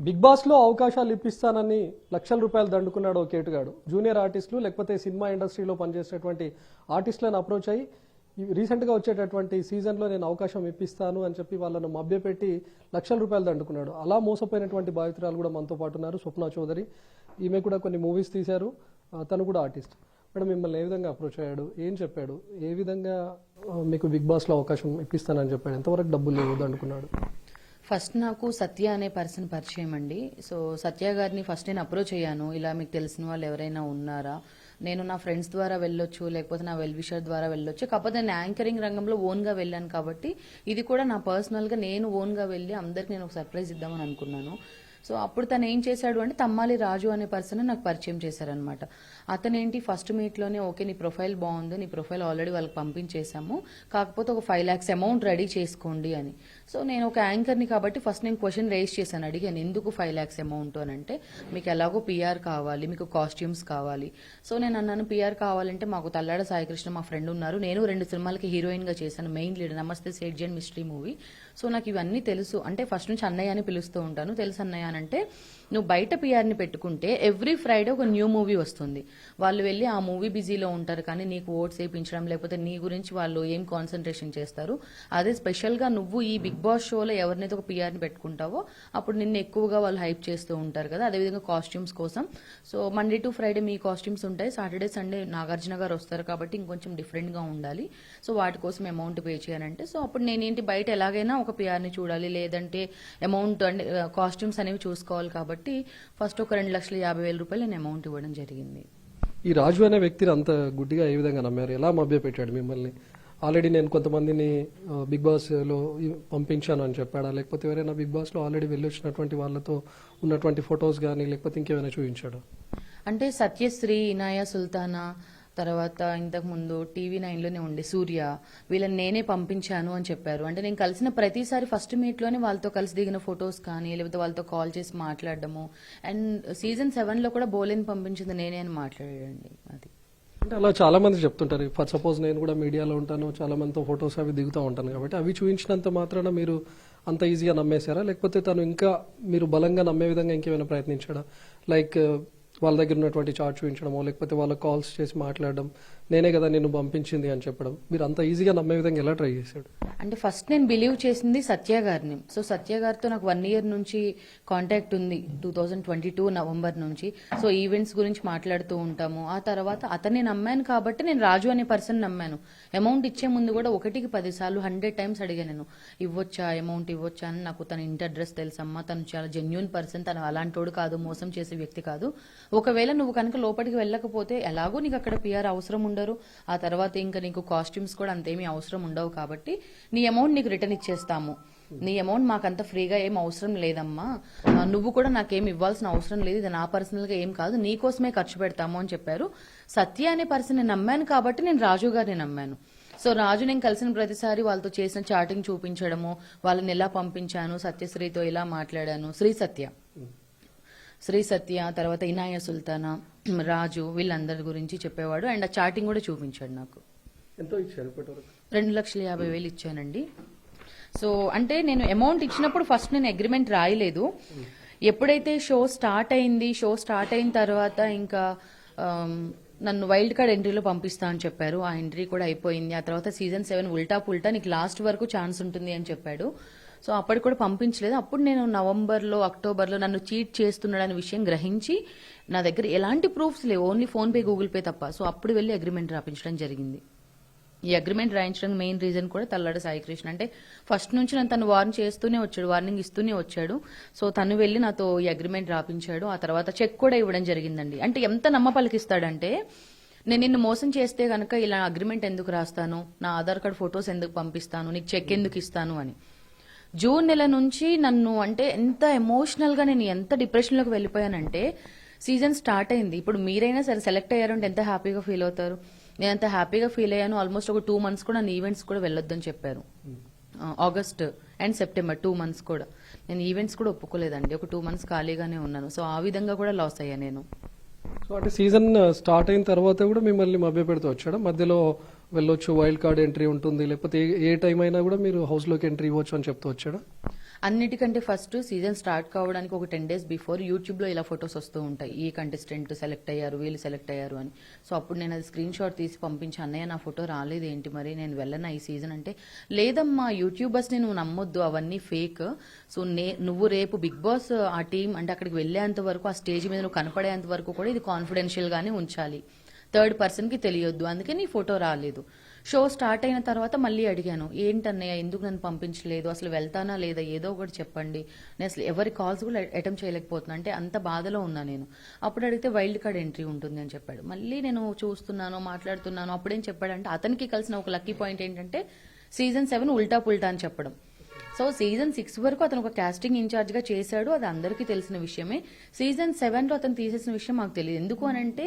Big boss లో అవకాశాలు ఇప్పిస్తానని లక్షల రూపాయలు దండుకున్నాడు ఓ కేటుగాడు. జూనియర్ ఆర్టిస్టులు లేకపోతే సినిమా ఇండస్ట్రీలో పనిచేసేటువంటి ఆర్టిస్టులను అప్రోచ్ అయ్యి రీసెంట్ గా వచ్చేటటువంటి సీజన్ లో నేను అవకాశం ఇప్పిస్తాను అని చెప్పి వాళ్ళను మభ్యపెట్టి లక్షల రూపాయలు దండుకున్నాడు. అలా మోసపోయినటువంటి బాధితురాలు కూడా మనతో పాటు ఉన్నారు, స్వప్న చౌదరి. ఈమె కూడా కొన్ని మూవీస్ తీశారు, తను కూడా ఆర్టిస్ట్. మేడం, మిమ్మల్ని ఏ విధంగా అప్రోచ్ అయ్యాడు, ఏం చెప్పాడు, ఏ విధంగా మీకు బిగ్ బాస్ లో అవకాశం ఇప్పిస్తానని చెప్పాడు, ఎంతవరకు డబ్బులు లేవు దండుకున్నాడు? ఫస్ట్ నాకు సత్య అనే పర్సన్ పరిచయం అండి. సో సత్య గారిని ఫస్ట్ నేను అప్రోచ్ అయ్యాను, ఇలా మీకు తెలిసిన వాళ్ళు ఎవరైనా ఉన్నారా, నేను నా ఫ్రెండ్స్ ద్వారా వెళ్ళొచ్చు లేకపోతే నా వెల్ విషర్ ద్వారా వెళ్ళొచ్చు, కాకపోతే నేను యాంకరింగ్ రంగంలో ఓన్గా వెళ్ళాను కాబట్టి ఇది కూడా నా పర్సనల్గా నేను ఓన్గా వెళ్ళి అందరికి నేను ఒక సర్ప్రైజ్ ఇద్దామని అనుకున్నాను. సో అప్పుడు తను ఏం చేశాడు అంటే తమ్మాలి రాజు అనే పర్సన్ నాకు పరిచయం చేశారనమాట. అతనేంటి ఫస్ట్ మీట్లోనే ఓకే నీ ప్రొఫైల్ బాగుంది, నీ ప్రొఫైల్ ఆల్రెడీ వాళ్ళకి పంపించేశాము, కాకపోతే ఒక 5 lakhs అమౌంట్ రెడీ చేసుకోండి అని. సో నేను ఒక యాంకర్ని కాబట్టి ఫస్ట్ నేను క్వశ్చన్ రేస్ చేశాను, అడిగాను ఎందుకు 5 lakhs అమౌంట్ అని. అంటే మీకు ఎలాగో పిఆర్ కావాలి, మీకు కాస్ట్యూమ్స్ కావాలి. సో నేను అన్నాను పిఆర్ కావాలంటే మాకు తల్లాడ సాయికృష్ణ మా ఫ్రెండ్ ఉన్నారు, నేను 2 సినిమాలకి హీరోయిన్గా చేశాను, మెయిన్ లీడ్ నమస్తే సేట్ అండ్ మిస్టరీ మూవీ. సో నాకు ఇవన్నీ తెలుసు, అంటే ఫస్ట్ నుంచి అన్నయ్య అని పిలుస్తూ ఉంటాను, తెలుసు అన్నయ్య అంటే నువ్వు బయట పిఆర్ని పెట్టుకుంటే ఎవ్రీ ఫ్రైడే ఒక న్యూ మూవీ వస్తుంది, వాళ్ళు వెళ్ళి ఆ మూవీ బిజీలో ఉంటారు కానీ నీకు ఓట్స్ వేయించడం లేకపోతే నీ గురించి వాళ్ళు ఏం కాన్సన్ట్రేషన్ చేస్తారు. అదే స్పెషల్గా నువ్వు ఈ బిగ్ బాస్ షోలో ఎవరినైతే ఒక పిఆర్ని పెట్టుకుంటావో అప్పుడు నిన్ను ఎక్కువగా వాళ్ళు హైప్ చేస్తూ ఉంటారు కదా. అదేవిధంగా కాస్ట్యూమ్స్ కోసం so Monday to Friday me costumes ఉంటాయి, సాటర్డే సండే నాగార్జున గారు వస్తారు కాబట్టి ఇంకొంచెం డిఫరెంట్గా ఉండాలి, సో వాటి కోసం అమౌంట్ పే చేయాలంటే సో అప్పుడు నేనేంటి బయట ఎలాగైనా ఒక పిఆర్ని చూడాలి, లేదంటే అమౌంట్ అంటే కాస్ట్యూమ్స్ అనేవి చూసుకోవాలి కాబట్టి ఫస్ట్ ఒక 2,50,000 రూపాయలు నేను అమౌంట్ ఇవ్వడం జరిగింది. ఈ రాజు అనే వ్యక్తిని అంత గుడ్డిగా ఏ విధంగా నమ్మారు, ఎలా మభ్య పెట్టాడు మిమ్మల్ని? ఆల్రెడీ నేను కొంతమందిని బిగ్ బాస్ లో పంపించాను అని చెప్పాడా, లేకపోతే ఎవరైనా బిగ్ బాస్ లో ఆల్రెడీ వెళ్ళొచ్చినటువంటి వాళ్ళతో ఉన్నటువంటి ఫొటోస్ కానీ లేకపోతే ఇంకేమైనా చూపించాడు? అంటే సత్యశ్రీ, ఇనాయా సుల్తానా, తర్వాత ఇంతకు ముందు TV9లోనే ఉండే సూర్య, వీళ్ళని నేనే పంపించాను అని చెప్పారు. అంటే నేను కలిసిన ప్రతిసారి ఫస్ట్ మీట్లోనే వాళ్ళతో కలిసి దిగిన ఫొటోస్ కానీ లేకపోతే వాళ్ళతో కాల్ చేసి మాట్లాడడము. అండ్ సీజన్ 7లో కూడా బోలెన్ పంపించింది నేనే అని మాట్లాడాడండి. అది అంటే అలా చాలా మంది చెప్తుంటారు. ఫర్ సపోజ్ నేను కూడా మీడియాలో ఉంటాను, చాలా మందితో ఫొటోస్ అవి దిగుతూ ఉంటాను కాబట్టి అవి చూపించినంత మాత్రాన మీరు అంత ఈజీగా నమ్మేశారా, లేకపోతే తను ఇంకా మీరు బలంగా నమ్మే విధంగా ఇంకేమైనా ప్రయత్నించాడా? లైక్ వాళ్ళ దగ్గర ఉన్నటువంటి చార్ట్ చూపించడమో లేకపోతే వాళ్ళ కాల్స్ చేసి మాట్లాడడం, నేనే కదా నిన్ను పంపించింది అని చెప్పడం, మీరు అంత ఈజీగా నమ్మే విధంగా ఎలా ట్రై చేశాడు? అంటే ఫస్ట్ నేను బిలీవ్ చేసింది సత్య గారిని. సో సత్య గారితో నాకు 1 year నుంచి కాంటాక్ట్ ఉంది, 2022 నవంబర్ నుంచి. సో ఈవెంట్స్ గురించి మాట్లాడుతూ ఉంటాము. ఆ తర్వాత అతన్ని నమ్మాను కాబట్టి నేను రాజు అనే పర్సన్ నమ్మాను. అమౌంట్ ఇచ్చే ముందు కూడా 1కి 10 సార్లు 100 times అడిగాను, నేను ఇవ్వొచ్చా అమౌంట్ ఇవ్వొచ్చా అని. నాకు తన ఇంటి అడ్రస్ తెలుసమ్మా, తను చాలా జెన్యూన్ పర్సన్, తను అలాంటోడు కాదు, మోసం చేసే వ్యక్తి కాదు. ఒకవేళ నువ్వు కనుక లోపలికి వెళ్ళకపోతే ఎలాగో నీకు అక్కడ పిఆర్ అవసరం ఉండరు, ఆ తర్వాత ఇంకా నీకు కాస్ట్యూమ్స్ కూడా అంతేమీ అవసరం ఉండవు కాబట్టి నీ అమౌంట్ నీకు రిటర్న్ ఇచ్చేస్తాము, నీ అమౌంట్ మాకంత ఫ్రీగా ఏం అవసరం లేదమ్మా, నువ్వు కూడా నాకేం ఇవ్వాల్సిన అవసరం లేదు, ఇది నా పర్సనల్ గా ఏం కాదు, నీకోసమే ఖర్చు పెడతాము అని చెప్పారు. సత్య అనే పర్సన్ నేను నమ్మాను కాబట్టి నేను రాజు గారిని నమ్మాను. సో రాజు నేను కలిసిన ప్రతిసారి వాళ్ళతో చేసిన చాటింగ్ చూపించడము, వాళ్ళని ఎలా పంపించాను, సత్యశ్రీతో ఇలా మాట్లాడాను, శ్రీ సత్య తర్వాత ఇనాయా సుల్తానా, రాజు, వీళ్ళందరి గురించి చెప్పేవాడు. అండ్ ఆ చాటింగ్ కూడా చూపించాడు నాకు. ఎంతో ఇచ్చారు? 2,50,000 ఇచ్చానండి. సో అంటే నేను అమౌంట్ ఇచ్చినప్పుడు ఫస్ట్ నేను అగ్రిమెంట్ రాయలేదు. ఎప్పుడైతే షో స్టార్ట్ అయిన తర్వాత ఇంకా నన్ను వైల్డ్ కార్డ్ ఎంట్రీలో పంపిస్తా అని చెప్పారు. ఆ ఎంట్రీ కూడా అయిపోయింది. ఆ తర్వాత సీజన్ 7 ఉల్టా పుల్టా నీకు లాస్ట్ వరకు ఛాన్స్ ఉంటుంది అని చెప్పాడు. సో అప్పటికి కూడా పంపించలేదు. అప్పుడు నేను నవంబర్లో అక్టోబర్లో నన్ను చీట్ చేస్తున్నాడనే విషయం గ్రహించి నా దగ్గర ఎలాంటి ప్రూఫ్స్ లేవు, ఓన్లీ ఫోన్పే గూగుల్ పే తప్ప. సో అప్పుడు వెళ్ళి అగ్రిమెంట్ రాయించడం జరిగింది. ఈ అగ్రిమెంట్ రాయించడానికి మెయిన్ రీజన్ కూడా తల్లాడ సాయికృష్ణ. అంటే ఫస్ట్ నుంచి నన్ను తను వార్నింగ్ ఇస్తూనే వచ్చాడు. సో తను వెళ్ళి నాతో ఈ అగ్రిమెంట్ రాపించాడు. ఆ తర్వాత చెక్ కూడా ఇవ్వడం జరిగిందండి. అంటే ఎంత నమ్మ పలికిస్తాడంటే, నేను నిన్ను మోసం చేస్తే గనక ఇలా అగ్రిమెంట్ ఎందుకు రాస్తాను, నా ఆధార్ కార్డ్ ఫొటోస్ ఎందుకు పంపిస్తాను, నీకు చెక్ ఎందుకు ఇస్తాను అని. జూన్ నెల నుంచి నన్ను అంటే ఎంత ఎమోషనల్ గా నేను ఎంత డిప్రెషన్ లోకి వెళ్ళిపోయానంటే, సీజన్ స్టార్ట్ అయింది, ఇప్పుడు మీరైనా సరే సెలెక్ట్ అయ్యారంటే ఎంత హ్యాపీగా ఫీల్ అవుతారు. నేను అంత హ్యాపీగా ఫీల్ అయ్యాను. ఆల్మోస్ట్ ఒక 2 months కూడా నన్ను ఈవెంట్స్ కూడా వెళ్ళొద్దని చెప్పారు. ఆగస్ట్ అండ్ సెప్టెంబర్ 2 months కూడా నేను ఈవెంట్స్ కూడా ఒప్పుకోలేదండి. ఒక 2 months ఖాళీగానే ఉన్నాను. సో ఆ విధంగా కూడా లాస్ అయ్యా నేను. సో అంటే సీజన్ స్టార్ట్ అయిన తర్వాత కూడా మిమ్మల్ని మభ్య పెడుతూ వచ్చాడా? మధ్యలో వెళ్ళొచ్చు, వైల్డ్ కార్డ్ ఎంట్రీ ఉంటుంది, లేకపోతే ఏ టైం అయినా కూడా మీరు హౌస్ లోకి ఎంట్రీ ఇవ్వచ్చు అని చెప్తూ వచ్చాడా? అన్నిటికంటే ఫస్ట్ సీజన్ స్టార్ట్ కావడానికి ఒక 10 days బిఫోర్ యూట్యూబ్లో ఇలా ఫొటోస్ వస్తూ ఉంటాయి, ఈ కంటెస్టెంట్ సెలెక్ట్ అయ్యారు, వీళ్ళు సెలెక్ట్ అయ్యారు అని. సో అప్పుడు నేను అది స్క్రీన్ షాట్ తీసి పంపించి, అన్నయ్య నా ఫోటో రాలేదు ఏంటి మరి, నేను వెళ్ళనా ఈ సీజన్ అంటే, లేదమ్మా యూట్యూబర్స్ని నువ్వు నమ్మొద్దు, అవన్నీ ఫేక్. సో నువ్వు రేపు బిగ్ బాస్ ఆ టీం అంటే అక్కడికి వెళ్ళేంత వరకు, ఆ స్టేజ్ మీద నువ్వు కనపడేంత వరకు కూడా ఇది కాన్ఫిడెన్షియల్ గానే ఉంచాలి, థర్డ్ పర్సన్ కి తెలియొద్దు, అందుకే నీ ఫోటో రాలేదు. షో స్టార్ట్ అయిన తర్వాత మళ్ళీ అడిగాను, ఏంటన్నయ్య ఎందుకు నన్ను పంపించలేదు, అసలు వెళ్తానా లేదా, ఏదో ఒకటి చెప్పండి, నేను అసలు ఎవరి కాల్స్ కూడా అటెంప్ట్ చేయలేకపోతున్నా, అంటే అంత బాధలో ఉన్నా నేను. అప్పుడు అడిగితే వైల్డ్ కార్డ్ ఎంట్రీ ఉంటుంది అని చెప్పాడు. మళ్ళీ నేను చూస్తున్నాను, మాట్లాడుతున్నాను, అప్పుడేం చెప్పాడంటే అతనికి కలిసిన ఒక లక్కీ పాయింట్ ఏంటంటే సీజన్ 7 ఉల్టా పుల్టా అని చెప్పడం. సో సీజన్ 6 వరకు అతను ఒక కాస్టింగ్ ఇన్ఛార్జ్ గా చేశాడు, అది అందరికీ తెలిసిన విషయమే. సీజన్ 7 లో అతను తీసేసిన విషయం మాకు తెలియదు. ఎందుకు అనంటే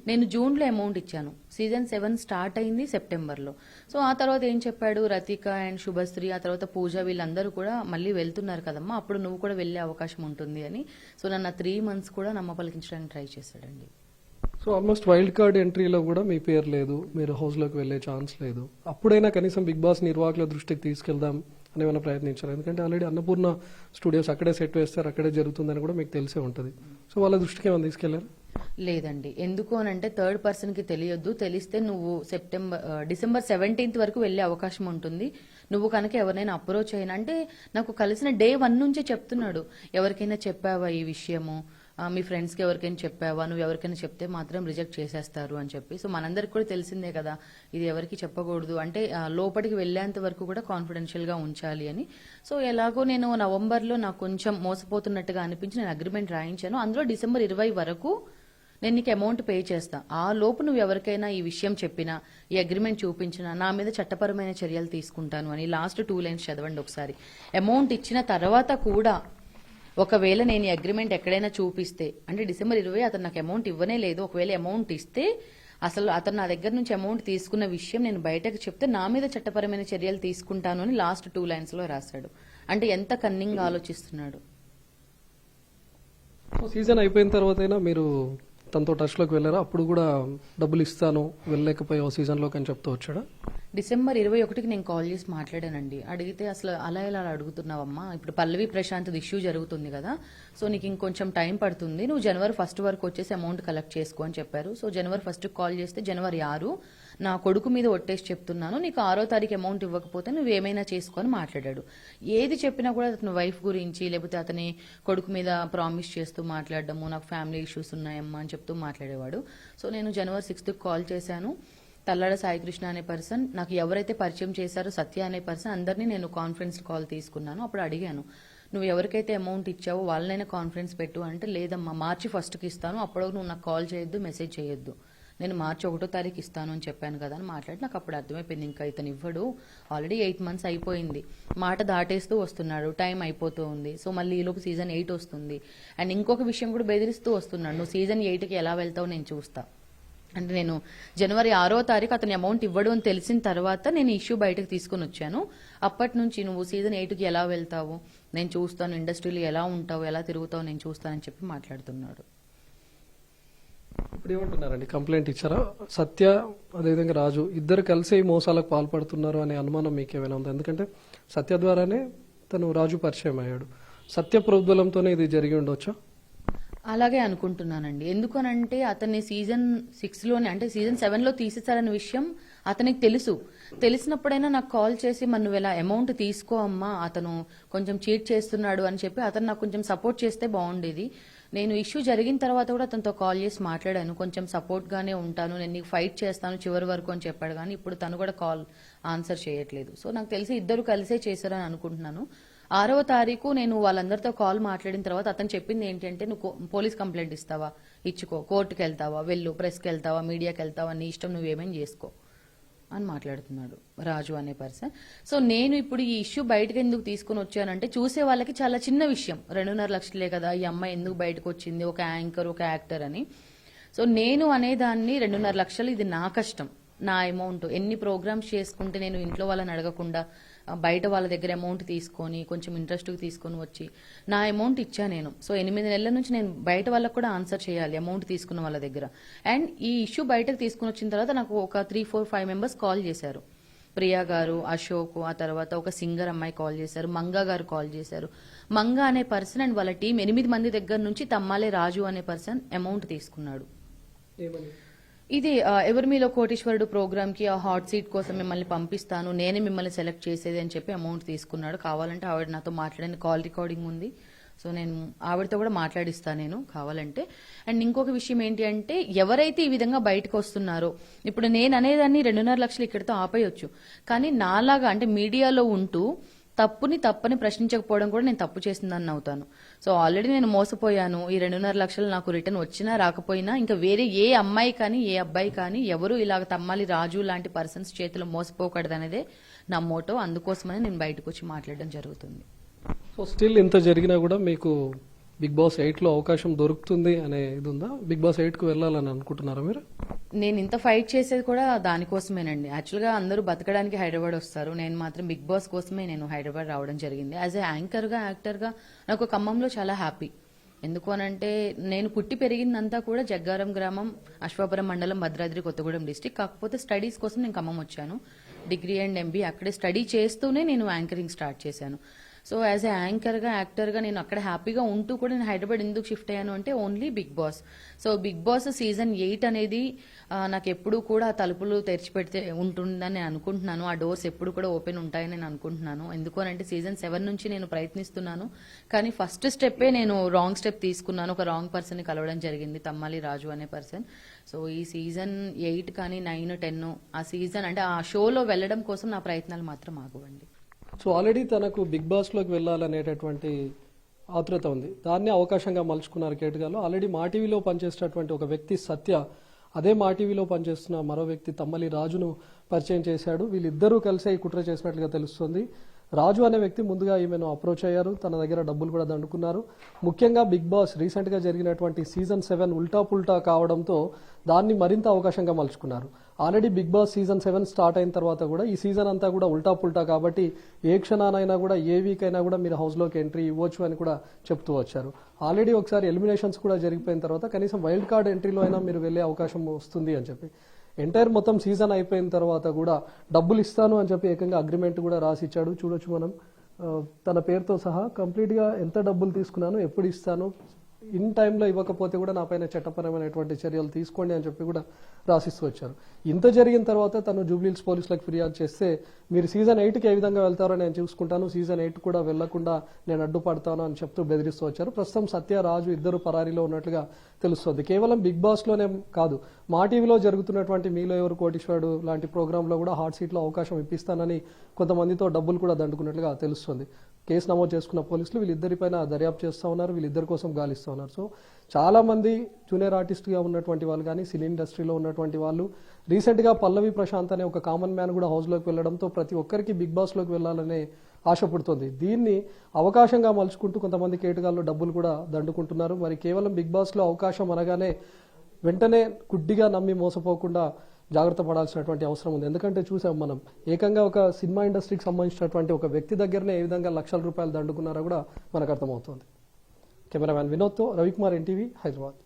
నేను జూన్ లో అమౌంట్ ఇచ్చాను, సీజన్ 7 స్టార్ట్ అయింది సెప్టెంబర్ లో. సో ఆ తర్వాత ఏం చెప్పాడు, రతిక అండ్ శుభశ్రీ, ఆ తర్వాత పూజ, వీళ్ళందరూ కూడా మళ్ళీ వెళ్తున్నారు కదమ్మా, అప్పుడు నువ్వు కూడా వెళ్లే అవకాశం ఉంటుంది అని. సో నన్ను 3 months కూడా నమ్మపలికించడానికి ట్రై చేశాడండి. సో ఆల్మోస్ట్ వైల్డ్ కార్డ్ ఎంట్రీలో కూడా మీ పేరు లేదు, మీరు హౌస్లోకి వెళ్ళే ఛాన్స్ లేదు. అప్పుడైనా కనీసం బిగ్ బాస్ నిర్వాహకుల దృష్టికి తీసుకెళ్దాం అని ఏమైనా ప్రయత్నించారు? ఎందుకంటే ఆల్రెడీ అన్నపూర్ణ స్టూడియోస్ అక్కడే సెట్ వేస్తారు, అక్కడే జరుగుతుందని కూడా మీకు తెలిసే ఉంటుంది. సో వాళ్ళ దృష్టికి ఏమైనా తీసుకెళ్లారు? లేదండి. ఎందుకు అని అంటే థర్డ్ పర్సన్ కి తెలియొద్దు, తెలిస్తే నువ్వు డిసెంబర్ 17th వరకు వెళ్లే అవకాశం ఉంటుంది. నువ్వు కనుక ఎవరైనా అప్రోచ్ అయినా అంటే, నాకు కలిసిన day 1 నుంచే చెప్తున్నాడు, ఎవరికైనా చెప్పావా ఈ విషయము, మీ ఫ్రెండ్స్ కి ఎవరికైనా చెప్పావా, నువ్వు ఎవరికైనా చెప్తే మాత్రం రిజెక్ట్ చేసేస్తారు అని చెప్పి. సో మనందరికి కూడా తెలిసిందే కదా, ఇది ఎవరికి చెప్పకూడదు అంటే లోపలికి వెళ్లేంత వరకు కూడా కాన్ఫిడెన్షియల్ గా ఉంచాలి అని. సో ఎలాగో నేను నవంబర్లో నాకు కొంచెం మోసపోతున్నట్టుగా అనిపించి నేను అగ్రిమెంట్ రాయించాను. అందులో డిసెంబర్ 20 వరకు నేను నీకు అమౌంట్ పే చేస్తా, ఆ లోపు నువ్వు ఎవరికైనా ఈ విషయం చెప్పినా, ఈ అగ్రిమెంట్ చూపించినా నా మీద చట్టపరమైన చర్యలు తీసుకుంటాను అని. లాస్ట్ 2 lines చదవండి ఒకసారి. అమౌంట్ ఇచ్చిన తర్వాత కూడా ఒకవేళ నేను ఈ అగ్రిమెంట్ ఎక్కడైనా చూపిస్తే, అంటే డిసెంబర్ 20 అతను నాకు అమౌంట్ ఇవ్వనే లేదు, ఒకవేళ అమౌంట్ ఇస్తే అసలు అతను నా దగ్గర నుంచి అమౌంట్ తీసుకున్న విషయం నేను బయటకు చెప్తే నా మీద చట్టపరమైన చర్యలు తీసుకుంటాను అని లాస్ట్ 2 lines లో రాశాడు. అంటే ఎంత కన్నింగ్ ఆలోచిస్తున్నాడు. సీజన్ అయిపోయిన తర్వాత అయినా మీరు తనతో టచ్లోకి వెళ్ళారా? అప్పుడు కూడా డబ్బులు ఇస్తాను వెళ్ళలేకపోయావు సీజన్లోకి అని చెప్తూ వచ్చాడా? డిసెంబర్ 21కి నేను కాల్ చేసి మాట్లాడానండి. అడిగితే అసలు అలా ఎలా అడుగుతున్నావమ్మా, ఇప్పుడు పల్లవి ప్రశాంత్ ఇష్యూ జరుగుతుంది కదా, సో నీకు ఇంకొంచెం టైం పడుతుంది, నువ్వు జనవరి 1 వరకు వచ్చేసి అమౌంట్ కలెక్ట్ చేసుకో అని చెప్పారు. సో జనవరి 1 కాల్ చేస్తే, జనవరి 6 నా కొడుకు మీద ఒట్టేసి చెప్తున్నాను, నీకు 6వ తారీఖు అమౌంట్ ఇవ్వకపోతే నువ్వు ఏమైనా చేసుకొని మాట్లాడాడు. ఏది చెప్పినా కూడా అతని వైఫ్ గురించి లేకపోతే అతని కొడుకు మీద ప్రామిస్ చేస్తూ మాట్లాడడము, నాకు ఫ్యామిలీ ఇష్యూస్ ఉన్నాయమ్మా అని చెప్తూ మాట్లాడేవాడు. సో నేను జనవరి 6కి కాల్ చేశాను. తల్లాడ సాయికృష్ణ అనే పర్సన్, నాకు ఎవరైతే పరిచయం చేశారో సత్య అనే పర్సన్, అందరినీ నేను కాన్ఫరెన్స్ కాల్ తీసుకున్నాను. అప్పుడు అడిగాను, నువ్వు ఎవరికైతే అమౌంట్ ఇచ్చావో వాళ్ళనైనా కాన్ఫరెన్స్ పెట్టు అంటే, లేదమ్మా మార్చి 1కి ఇస్తాను, అప్పుడు నువ్వు నాకు కాల్ చేయొద్దు, మెసేజ్ చేయొద్దు, నేను మార్చి 1వ తారీఖు ఇస్తాను అని చెప్పాను కదా అని మాట్లాడి, నాకు అప్పుడు అర్థమైపోయింది ఇంకా ఇతను ఇవ్వడు, ఆల్రెడీ 8 months అయిపోయింది, మాట దాటేస్తూ వస్తున్నాడు, టైం అయిపోతూ ఉంది. సో మళ్ళీ ఈలోపు సీజన్ 8 వస్తుంది. అండ్ ఇంకొక విషయం కూడా బెదిరిస్తూ వస్తున్నాడు, నువ్వు సీజన్ 8కి ఎలా వెళ్తావు నేను చూస్తా అంటే. నేను జనవరి 6వ తారీఖు అతని అమౌంట్ ఇవ్వడు అని తెలిసిన తర్వాత నేను ఇష్యూ బయటకు తీసుకుని వచ్చాను. అప్పటి నుంచి నువ్వు సీజన్ 8కి ఎలా వెళ్తావు నేను చూస్తాను, ఇండస్ట్రీలో ఎలా ఉంటావు, ఎలా తిరుగుతావు నేను చూస్తానని చెప్పి మాట్లాడుతున్నాడు. ఇప్పుడు ఏమంటున్నారండి, కంప్లైంట్ ఇచ్చారా? సత్య అదేవిధంగా రాజు ఇద్దరు కలిసి ఈ మోసాలకు పాల్పడుతున్నారు అనే అనుమానం మీకు ఏమైనా ఉందా? ఎందుకంటే సత్య ద్వారానే తను రాజు పరిచయం అయ్యాడు, సత్య ప్రోద్బలంతోనే ఇది జరిగి ఉండొచ్చా? అలాగే అనుకుంటున్నానండి. ఎందుకనంటే అతన్ని సీజన్ 6లోనే అంటే సీజన్ 7లో తీసేశారన్న విషయం అతనికి తెలుసు. తెలిసినప్పుడైనా నాకు కాల్ చేసి, మరి నువ్వు ఇలా అమౌంట్ తీసుకో అమ్మా, అతను కొంచెం చీట్ చేస్తున్నాడు అని చెప్పి అతను నాకు కొంచెం సపోర్ట్ చేస్తే బాగుండేది. నేను ఇష్యూ జరిగిన తర్వాత కూడా అతనితో కాల్ చేసి మాట్లాడాను, కొంచెం సపోర్ట్ గానే ఉంటాను, నేను నీకు ఫైట్ చేస్తాను చివరి వరకు అని చెప్పాడు. కానీ ఇప్పుడు తను కూడా కాల్ ఆన్సర్ చేయట్లేదు. సో నాకు తెలిసి ఇద్దరు కలిసే చేశారని అనుకుంటున్నాను. 6వ తారీఖు నేను వాళ్ళందరితో కాల్ మాట్లాడిన తర్వాత అతను చెప్పింది ఏంటంటే, నువ్వు పోలీస్ కంప్లైంట్ ఇస్తావా ఇచ్చుకో, కోర్టుకి వెళ్తావా వెళ్ళు, ప్రెస్కి వెళ్తావా మీడియాకి వెళ్తావా, నీ ఇష్టం, నువ్వేమేం చేసుకో అని మాట్లాడుతున్నాడు రాజు అనే పర్సన్. సో నేను ఇప్పుడు ఈ ఇష్యూ బయటకు ఎందుకు తీసుకుని వచ్చానంటే, చూసే వాళ్ళకి చాలా చిన్న విషయం, 2.5 లక్షలే కదా ఈ అమ్మాయి ఎందుకు బయటకు వచ్చింది, ఒక యాంకర్ ఒక యాక్టర్ అని. సో నేను అనేదాన్ని 2.5 లక్షలు ఇది నా కష్టం, నా అమౌంట్. ఎన్ని ప్రోగ్రామ్స్ చేసుకుంటే నేను ఇంట్లో వాళ్ళని అడగకుండా బయట వాళ్ళ దగ్గర అమౌంట్ తీసుకొని కొంచెం ఇంట్రెస్ట్గా తీసుకొని వచ్చి నా అమౌంట్ ఇచ్చా నేను. సో 8 నెలల నుంచి నేను బయట వాళ్ళకు కూడా ఆన్సర్ చేయాలి అమౌంట్ తీసుకున్న వాళ్ళ దగ్గర. అండ్ ఈ ఇష్యూ బయటకు తీసుకుని వచ్చిన తర్వాత నాకు ఒక 3, 4, 5 మెంబర్స్ కాల్ చేశారు, ప్రియా గారు, అశోక్, ఆ తర్వాత ఒక సింగర్ అమ్మాయి కాల్ చేశారు, మంగా గారు కాల్ చేశారు. మంగా అనే పర్సన్ అండ్ వాళ్ళ టీం 8 మంది దగ్గర నుంచి తమ్మాలే రాజు అనే పర్సన్ అమౌంట్ తీసుకున్నాడు. ఇది ఎవరి మీలో కోటీశ్వరుడు ప్రోగ్రామ్ కి ఆ హాట్ సీట్ కోసం మిమ్మల్ని పంపిస్తాను, నేనే మిమ్మల్ని సెలెక్ట్ చేసేది అని చెప్పి అమౌంట్ తీసుకున్నాడు. కావాలంటే ఆవిడ నాతో మాట్లాడిన కాల్ రికార్డింగ్ ఉంది. సో నేను ఆవిడతో కూడా మాట్లాడిస్తాను నేను కావాలంటే. అండ్ ఇంకొక విషయం ఏంటి అంటే, ఎవరైతే ఈ విధంగా బయటకు వస్తున్నారో, ఇప్పుడు నేను అనేదాన్ని 2.5 లక్షలు ఇక్కడితో ఆపేయొచ్చు, కానీ నాలాగా అంటే మీడియాలో ఉంటూ తప్పని ప్రశ్నించకపోవడం కూడా నేను తప్పు చేసిందని అవుతాను. సో ఆల్రెడీ నేను మోసపోయాను. ఈ 2.5 లక్షలు నాకు రిటర్న్ వచ్చినా రాకపోయినా ఇంకా వేరే ఏ అమ్మాయి కానీ ఏ అబ్బాయి కానీ ఎవరు ఇలాగ తమ్మాలి రాజు లాంటి పర్సన్స్ చేతిలో మోసపోకూడదనేదే నా మోటో. అందుకోసమనే నేను బయటకు వచ్చి మాట్లాడడం జరుగుతుంది. సో స్టిల్ ఇంత జరిగినా కూడా మీకు బిగ్ బాస్ 8లో అవకాశం దొరుకుతుంది అనే ఇది ఉందా? బిగ్ బాస్ 8కు వెళ్ళాలని అనుకుంటున్నారా మీరు? నేను ఇంత ఫైట్ చేసేది కూడా దానికోసమేనండి. యాక్చువల్గా అందరూ బతకడానికి హైదరాబాద్ వస్తారు, నేను మాత్రం బిగ్ బాస్ కోసమే నేను హైదరాబాద్ రావడం జరిగింది. యాజ్ ఏ యాంకర్గా, యాక్టర్గా నాకు ఖమ్మంలో చాలా హ్యాపీ. ఎందుకు అనంటే, నేను పుట్టి పెరిగిందంతా కూడా జగ్గారం గ్రామం, అశ్వాపురం మండలం, భద్రాద్రి కొత్తగూడెం డిస్టిక్. కాకపోతే స్టడీస్ కోసం నేను ఖమ్మం వచ్చాను. డిగ్రీ అండ్ ఎంబీ అక్కడే స్టడీ చేస్తూనే నేను యాంకరింగ్ స్టార్ట్ చేశాను. సో యాజ్ ఏ యాంకర్గా, యాక్టర్గా నేను అక్కడ హ్యాపీగా ఉంటూ కూడా నేను హైదరాబాద్ ఎందుకు షిఫ్ట్ అయ్యాను అంటే only Bigg Boss. So Bigg Boss season 8 అనేది నాకు ఎప్పుడు కూడా తలుపులు తెరిచిపెడితే ఉంటుందని నేను అనుకుంటున్నాను. ఆ డోర్స్ ఎప్పుడు కూడా ఓపెన్ ఉంటాయని నేను అనుకుంటున్నాను. ఎందుకు అంటే సీజన్ 7 నుంచి నేను ప్రయత్నిస్తున్నాను, కానీ ఫస్ట్ స్టెప్పే నేను రాంగ్ స్టెప్ తీసుకున్నాను. ఒక రాంగ్ పర్సన్ని కలవడం జరిగింది, తమ్మాలి రాజు అనే పర్సన్. సో ఈ సీజన్ 8 కానీ 9, 10 ఆ సీజన్ అంటే ఆ షోలో వెళ్ళడం కోసం నా ప్రయత్నాలు మాత్రం ఆగవండి. సో ఆల్రెడీ తనకు బిగ్ బాస్లోకి వెళ్ళాలనేటటువంటి ఆతృత ఉంది, దాన్ని అవకాశంగా మలుచుకున్నారు కేటగాళ్ళు. ఆల్రెడీ మా టీవీలో పనిచేసేటటువంటి ఒక వ్యక్తి సత్య, అదే మా టీవీలో పనిచేస్తున్న మరో వ్యక్తి తమ్మలి రాజును పరిచయం చేశాడు. వీళ్ళిద్దరూ కలిసే ఈ కుట్ర చేసినట్లుగా తెలుస్తుంది. రాజు అనే వ్యక్తి ముందుగా ఈమెను అప్రోచ్ అయ్యారు, తన దగ్గర డబ్బులు కూడా దండుకున్నారు. ముఖ్యంగా బిగ్ బాస్ రీసెంట్గా జరిగినటువంటి సీజన్ 7 ఉల్టా పుల్టా కావడంతో దాన్ని మరింత అవకాశంగా మలుచుకున్నారు. Already Bigg Boss season 7 start అయిన తర్వాత కూడా ఈ సీజన్ అంతా కూడా ఉల్టా పుల్టా కాబట్టి ఏ క్షణానైనా కూడా, ఏ వీక్ అయినా కూడా మీరు హౌస్లోకి ఎంట్రీ ఇవ్వచ్చు అని కూడా చెప్తూ వచ్చారు. ఆల్రెడీ ఒకసారి ఎలిమినేషన్స్ కూడా జరిగిపోయిన తర్వాత కనీసం వైల్డ్ కార్డ్ ఎంట్రీలో అయినా మీరు వెళ్ళే అవకాశం వస్తుంది అని చెప్పి, ఎంటైర్ మొత్తం సీజన్ అయిపోయిన తర్వాత కూడా డబ్బులు ఇస్తాను అని చెప్పి ఏకంగా అగ్రిమెంట్ కూడా రాసి ఇచ్చాడు. చూడొచ్చు మనం, తన పేరుతో సహా కంప్లీట్గా ఎంత డబ్బులు తీసుకున్నాను, ఎప్పుడు ఇస్తాను, ఇన్ టైంలో ఇవ్వకపోతే కూడా నా పైన చట్టపరమైనటువంటి చర్యలు తీసుకోండి అని చెప్పి కూడా రాసిస్తూ వచ్చారు. ఇంత జరిగిన తర్వాత తను జూబ్లీహిల్స్ పోలీసులకు ఫిర్యాదు చేస్తే, మీరు సీజన్ 8కి ఏ విధంగా వెళ్తారో నేను చూసుకుంటాను, సీజన్ 8 కూడా వెళ్లకుండా నేను అడ్డుపడతాను అని చెప్తూ బెదిరిస్తూ వచ్చారు. ప్రస్తుతం సత్య, రాజు ఇద్దరు పరారీలో ఉన్నట్లుగా తెలుస్తుంది. కేవలం బిగ్ బాస్లోనే కాదు, మా టీవీలో జరుగుతున్నటువంటి మీలో ఎవరు కోటీశ్వరుడు లాంటి ప్రోగ్రాంలో కూడా హాట్ సీట్లో అవకాశం ఇప్పిస్తానని కొంతమందితో డబ్బులు కూడా దండుకున్నట్లుగా తెలుస్తుంది. కేసు నమోదు చేసుకున్న పోలీసులు వీళ్ళిద్దరిపైన దర్యాప్తు చేస్తూ ఉన్నారు, వీళ్ళిద్దరి కోసం గాలిస్తూ ఉన్నారు. సో చాలా మంది జూనియర్ ఆర్టిస్ట్గా ఉన్నటువంటి వాళ్ళు కానీ, సినీ ఇండస్ట్రీలో ఉన్నటువంటి వాళ్ళు, రీసెంట్గా పల్లవి ప్రశాంత్ అనే ఒక కామన్ మ్యాన్ కూడా హౌస్లోకి వెళ్ళడంతో ప్రతి ఒక్కరికి బిగ్ బాస్లోకి వెళ్ళాలనే ఆశ పుడుతుంది. దీన్ని అవకాశంగా మలుచుకుంటూ కొంతమంది కేటగాళ్ళు డబ్బులు కూడా దండుకుంటున్నారు. మరి కేవలం బిగ్ బాస్లో అవకాశం అనగానే వెంటనే గుడ్డిగా నమ్మి మోసపోకుండా జాగ్రత్త పడాల్సినటువంటి అవసరం ఉంది. ఎందుకంటే చూసాం మనం, ఏకంగా ఒక సినిమా ఇండస్ట్రీకి సంబంధించినటువంటి ఒక వ్యక్తి దగ్గరనే ఏ విధంగా లక్షల రూపాయలు దండుకున్నారో కూడా మనకు అర్థమవుతుంది. కెమెరామ్యాన్ వినోద్తో రవికుమార్, ఎన్టీవీ, హైదరాబాద్.